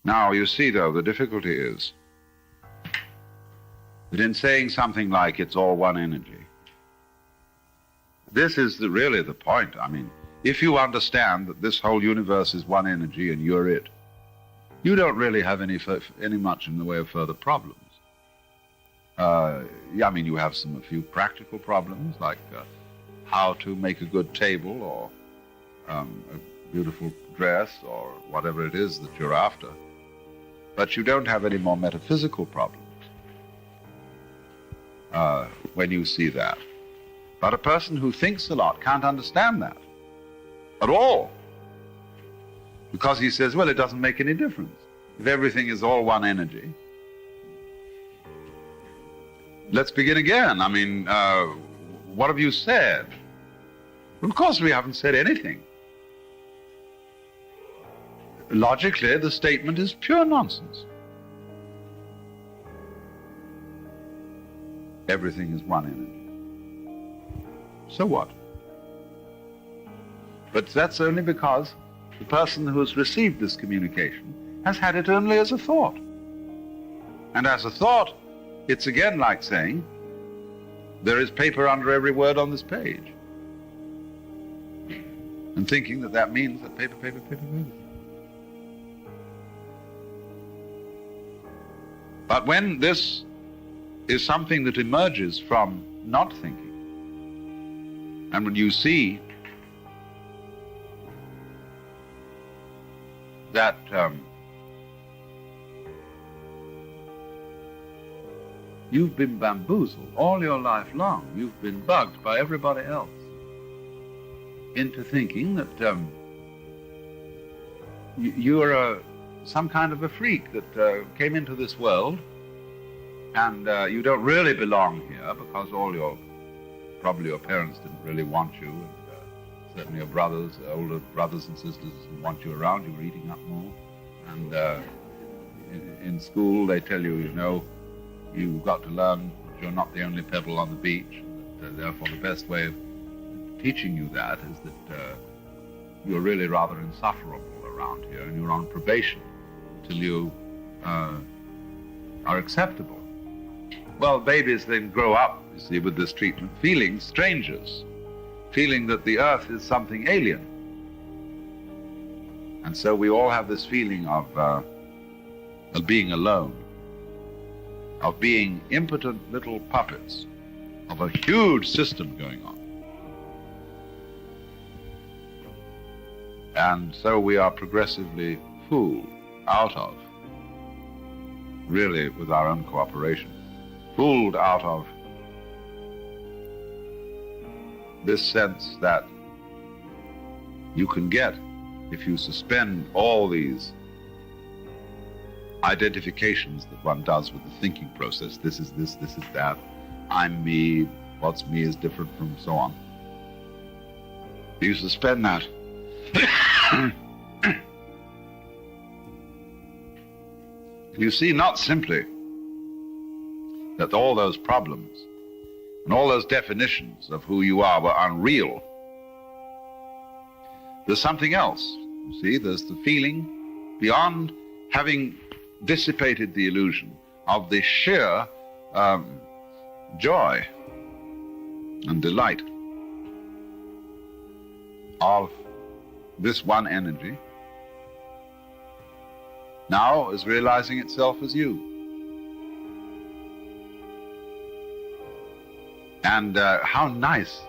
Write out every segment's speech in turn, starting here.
Now, you see, though, the difficulty is that in saying something like it's all one energy, this is really the point. I mean, if you understand that this whole universe is one energy and you're it, you don't really have any much in the way of further problems. I mean, you have a few practical problems, like how to make a good table or a beautiful dress or whatever it is that you're after. But you don't have any more metaphysical problems when you see that. But a person who thinks a lot can't understand that at all, because he says, well, it doesn't make any difference. If everything is all one energy, let's begin again. I mean, what have you said? Well, of course we haven't said anything. Logically, the statement is pure nonsense. Everything is one energy. So what? But that's only because the person who has received this communication has had it only as a thought. And as a thought, it's again like saying, there is paper under every word on this page. And thinking that that means that paper, paper, paper, paper. But when this is something that emerges from not thinking, and when you see that you've been bamboozled all your life long, you've been bugged by everybody else into thinking that you're some kind of a freak that came into this world, and you don't really belong here because probably your parents didn't really want you, and certainly your brothers, older brothers and sisters didn't want you around. You were eating up more, and in school they tell you, you've got to learn that you're not the only pebble on the beach, and that, therefore the best way of teaching you that is that you're really rather insufferable around here, and you're on probation until you are acceptable. Well, babies then grow up, you see, with this treatment, feeling strangers, feeling that the earth is something alien. And so we all have this feeling of being alone, of being impotent little puppets of a huge system going on. And so we are progressively fooled out of, really with our own cooperation, fooled out of this sense that you can get if you suspend all these identifications that one does with the thinking process. This is this, this is that, I'm me, what's me is different from so on. You suspend that. You see not simply that all those problems and all those definitions of who you are were unreal. There's something else. You see, there's the feeling, beyond having dissipated the illusion, of the sheer joy and delight of this one energy now is realizing itself as you. And how nice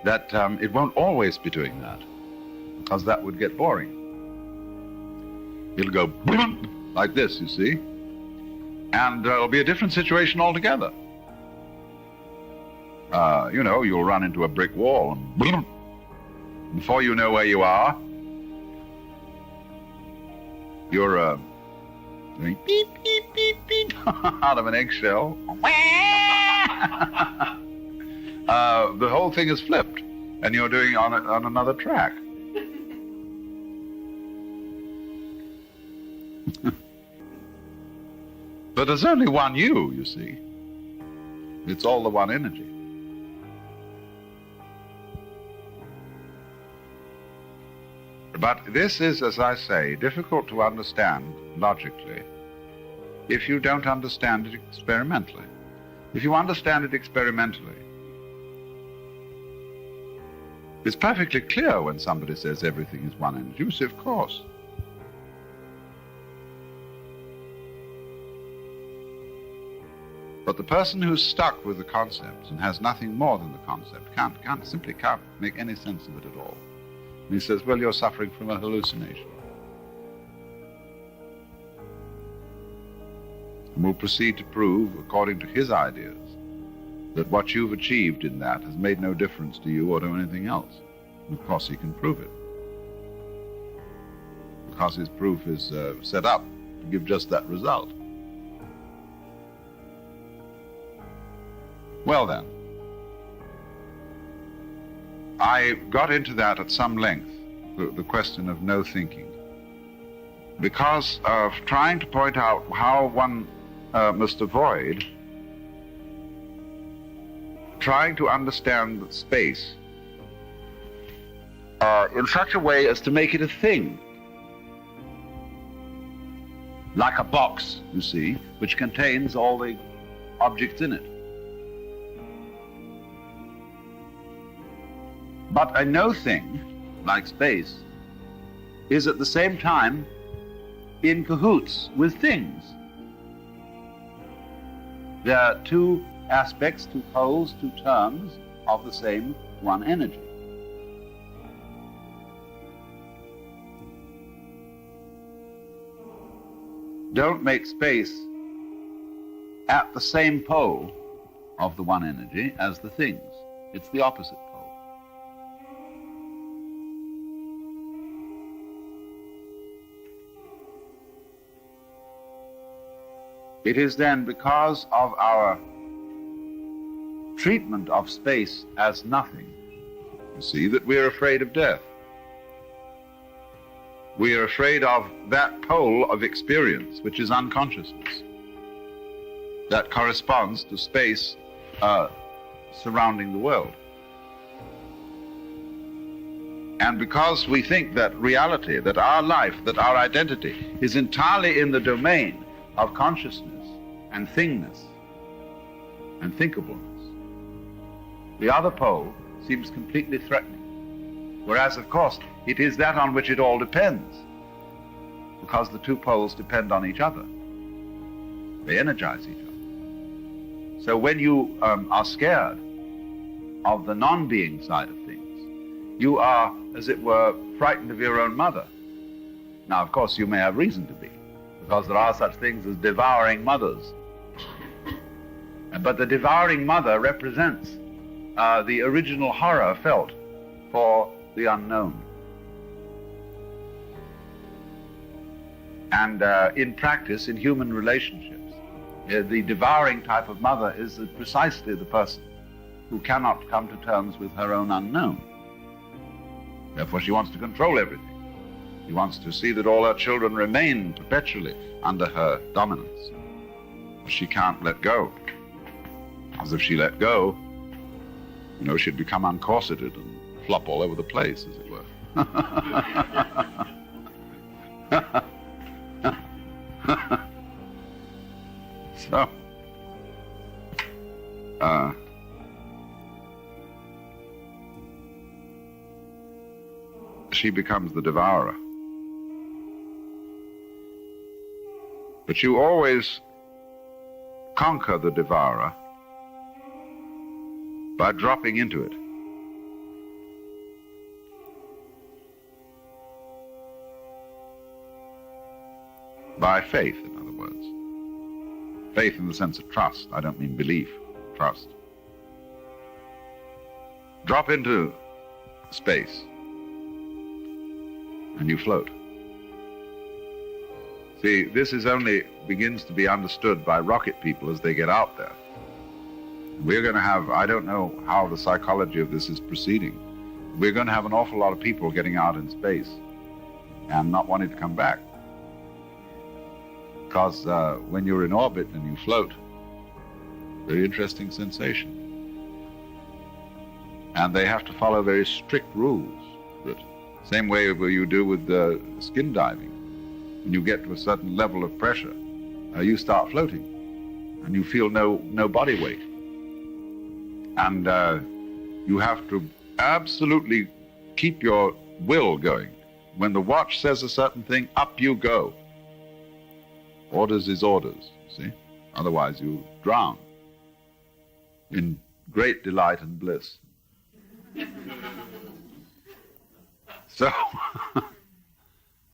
that it won't always be doing that, because that would get boring. It'll go like this, you see, and it'll be a different situation altogether. You'll run into a brick wall, and before you know where you are, you're doing beep, beep, beep, beep out of an eggshell. The whole thing is flipped, and you're doing on another track. But there's only one you see. It's all the one energy. But this is, as I say, difficult to understand logically if you don't understand it experimentally. If you understand it experimentally, it's perfectly clear when somebody says everything is one energy. You say, of course. But the person who's stuck with the concept and has nothing more than the concept simply can't make any sense of it at all. And he says, well, you're suffering from a hallucination. And we'll proceed to prove, according to his ideas, that what you've achieved in that has made no difference to you or to anything else. And of course he can prove it, because his proof is set up to give just that result. Well then, I got into that at some length, the question of no thinking, because of trying to point out how one must avoid trying to understand space in such a way as to make it a thing. Like a box, you see, which contains all the objects in it. But a no thing, like space, is at the same time in cahoots with things. There are two aspects, two poles, two terms of the same one energy. Don't make space at the same pole of the one energy as the things. It's the opposite pole. It is then because of our treatment of space as nothing, you see, that we're afraid of death. We are afraid of that pole of experience, which is unconsciousness, that corresponds to space surrounding the world. And because we think that reality, that our life, that our identity is entirely in the domain of consciousness and thingness and thinkableness, the other pole seems completely threatening. Whereas, of course, it is that on which it all depends, because the two poles depend on each other. They energize each other. So when you are scared of the non-being side of things, you are, as it were, frightened of your own mother. Now, of course, you may have reason to be, because there are such things as devouring mothers. But the devouring mother represents the original horror felt for the unknown. And in practice, in human relationships, the devouring type of mother is precisely the person who cannot come to terms with her own unknown. Therefore, she wants to control everything. She wants to see that all her children remain perpetually under her dominance. She can't let go. As if she let go, you know, she'd become uncorseted and flop all over the place, as it were. So, she becomes the devourer. But you always conquer the devourer by dropping into it. By faith, in other words. Faith in the sense of trust. I don't mean belief, trust. Drop into space, and you float. See, this is only begins to be understood by rocket people as they get out there. We're going to have, I don't know how the psychology of this is proceeding, we're going to have an awful lot of people getting out in space and not wanting to come back. Because when you're in orbit and you float, very interesting sensation. And they have to follow very strict rules, that same way you do with skin diving. and you get to a certain level of pressure, you start floating, and you feel no body weight. And you have to absolutely keep your will going. When the watch says a certain thing, up you go. Orders is orders, see? Otherwise you drown in great delight and bliss. So